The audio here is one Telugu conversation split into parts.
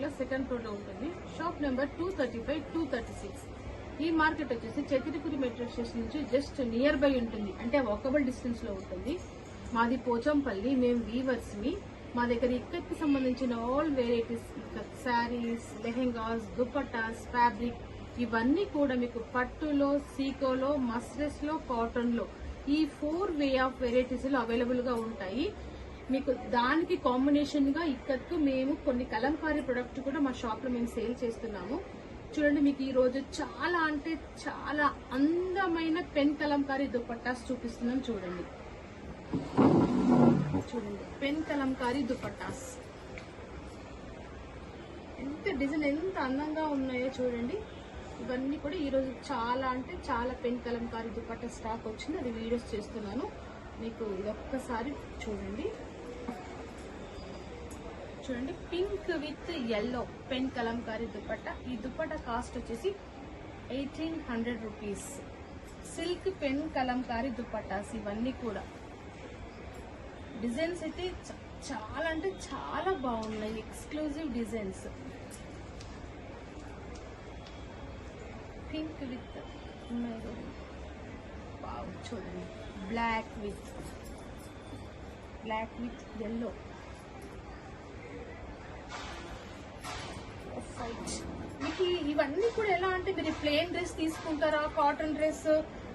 మార్కెట్లో సెకండ్ ఫ్లోర్లో ఉంటుంది. Shop number 235, 236. ఈ మార్కెట్ వచ్చేసి చతిరిపురి మెట్రో స్టేషన్ నుంచి జస్ట్ నియర్ బై ఉంటుంది, అంటే వాకబుల్ డిస్టెన్స్లో ఉంటుంది. మాది పోచంపల్లి, మేము వీవర్స్ని. మా దగ్గర ఇక్కత్కి సంబంధించిన all varieties, saris, lehengas, dupattas, fabric ఇవన్నీ కూడా మీకు పట్టులో, సీకోలో, మస్రెస్లో, కాటన్లో ఈ 4 వే ఆఫ్ వెరైటీస్లో అవైలబుల్గా ఉంటాయి. మీకు దానికి కాంబినేషన్గా ఇక్కత్కు మేము కొన్ని కలంకారీ ప్రొడక్ట్ కూడా మా షాప్లో మేము సేల్ చేస్తున్నాము. చూడండి, మీకు ఈ రోజు చాలా అంటే చాలా అందమైన పెన్ కలంకారీ దుపట్టాస్ చూపిస్తున్నాం. చూడండి పెన్ కలంకారీ దుపట్టాస్ ఎంత డిజైన్ ఎంత అందంగా ఉన్నాయో చూడండి. ఇవన్నీ కూడా ఈరోజు చాలా అంటే చాలా పెన్ కలంకారీ దుపట్టా స్టాక్ వచ్చింది, అది వీడియోస్ చేస్తున్నాను మీకు. ఒక్కసారి చూడండి, pink with yellow pen Kalamkari dupatta. ఈ దుపట్టా కాస్ట్ వచ్చేసి 1800 rupees. Silk pen Kalamkari dupattas ఇవన్నీ కూడా డిజైన్స్ అయితే చాలా అంటే చాలా బాగున్నాయి, ఎక్స్క్లూజివ్ డిజైన్స్. పింక్ విత్ చూడండి, బ్లాక్ విత్ ఎల్లో, మీకు ఇవన్నీ కూడా ఎలా అంటే మీరు ప్లెయిన్ డ్రెస్ తీసుకుంటారా, కాటన్ డ్రెస్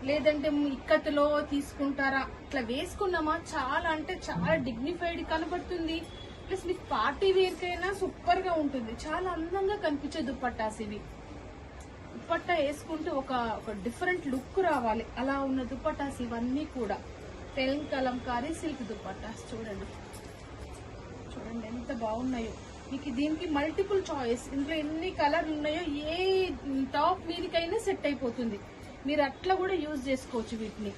లేదంటే ఇక్కత్తులో తీసుకుంటారా, ఇట్లా వేసుకున్నామా చాలా అంటే చాలా డిగ్నిఫైడ్ కనబడుతుంది. ప్లస్ మీకు పార్టీ వేర్ కైనా సూపర్ గా ఉంటుంది, చాలా అందంగా కనిపించే దుపట్టాస్ ఇవి. దుపట్టా వేసుకుంటే ఒక డిఫరెంట్ లుక్ రావాలి, అలా ఉన్న దుపట్టాస్ ఇవన్నీ కూడా. పెన్ కలంకారీ సిల్క్ దుపట్టాస్ చూడండి ఎంత బాగున్నాయో. మీకు దీనికి మల్టిపుల్ చాయిస్, ఇందులో ఎన్ని కలర్ ఉన్నాయో ఏ టాప్ మీదకైనా సెట్ అయిపోతుంది. మీరు అట్లా కూడా యూజ్ చేసుకోవచ్చు వీటిని.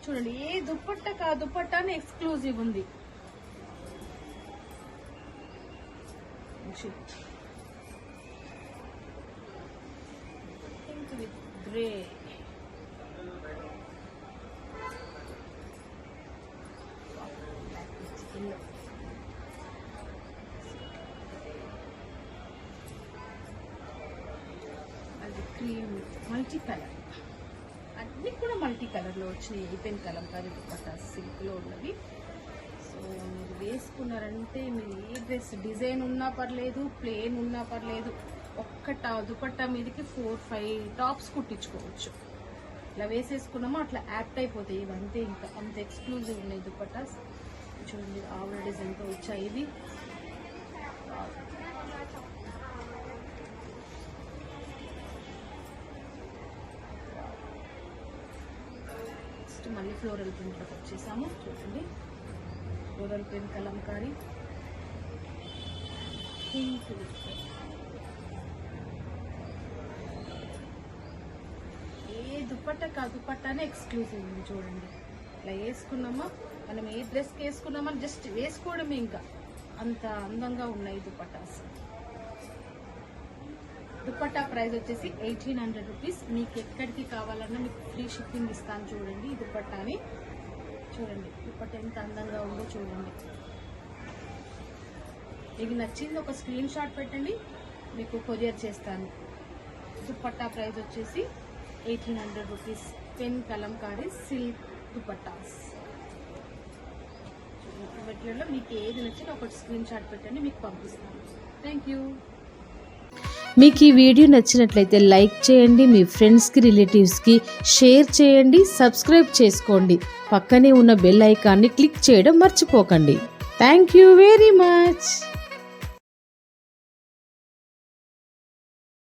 చూడండి, ఏ దుపట్టా దుపట్టానే ఎక్స్క్లూజివ్ ఉంది. పింక్ విత్ గ్రే, అది క్రీమ్, మల్టీ కలర్, అన్ని కూడా మల్టీ కలర్ లో వచ్చినాయి. ఈ పెన్ కలంకారీ దుపట్టా సిల్క్ లో ఉన్నవి. సో మీరు వేసుకున్నారంటే మీరు ఏ డ్రెస్ డిజైన్ ఉన్నా పర్లేదు, ప్లేన్ ఉన్నా పర్లేదు, ఒక్క దుపట్టా మీదకి 4-5 టాప్స్ కుట్టించుకోవచ్చు. ఇలా వేసేసుకున్నామో అట్లా యాప్ట్ అయిపోతాయి ఇవంతే. ఇంకా అంత ఎక్స్క్లూజివ్ ఉన్నాయి దుపట్టాస్. చూడండి, ఆవిడ డిజైన్తో వచ్చాయి ఇవి. నెక్స్ట్ మళ్ళీ ఫ్లోరల్ ప్రింట్లోకి వచ్చేసాము. చూడండి, ఫ్లోరల్ ప్రింట్ కలంకారీ పింక్, ఏ దుపట్టానే ఎక్స్క్లూజివ్ ఉంది. చూడండి, ఇలా వేసుకున్నామా, మనం ఏ డ్రెస్కి వేసుకున్నామా జస్ట్ వేసుకోవడమే, ఇంకా అంత అందంగా ఉన్నాయి దుపట్టాస్. దుపట్టా ప్రైస్ వచ్చేసి 1800 రూపీస్. మీకు ఎక్కడికి కావాలన్నా మీకు ఫ్రీ షిప్పింగ్ ఇస్తాను. చూడండి ఈ దుపట్టాని, చూడండి దుపట్టా ఎంత అందంగా ఉందో చూడండి. మీకు నచ్చింది ఒక స్క్రీన్ షాట్ పెట్టండి, మీకు కొరియర్ చేస్తాను. దుపట్టా ప్రైస్ వచ్చేసి 1800 rupees. Pen Kalamkari silk dupattas. వీటిలో మీకు ఏది నచ్చినా ఒకటి స్క్రీన్ షాట్ పెట్టండి, మీకు పంపిస్తాను. Thank you. మీకు ఈ వీడియో నచ్చినట్లయితే లైక్ చేయండి, మీ ఫ్రెండ్స్కి రిలేటివ్స్కి షేర్ చేయండి, సబ్స్క్రైబ్ చేసుకోండి. పక్కనే ఉన్న బెల్ ఐకాన్ని క్లిక్ చేయడం మర్చిపోకండి. Thank you very much.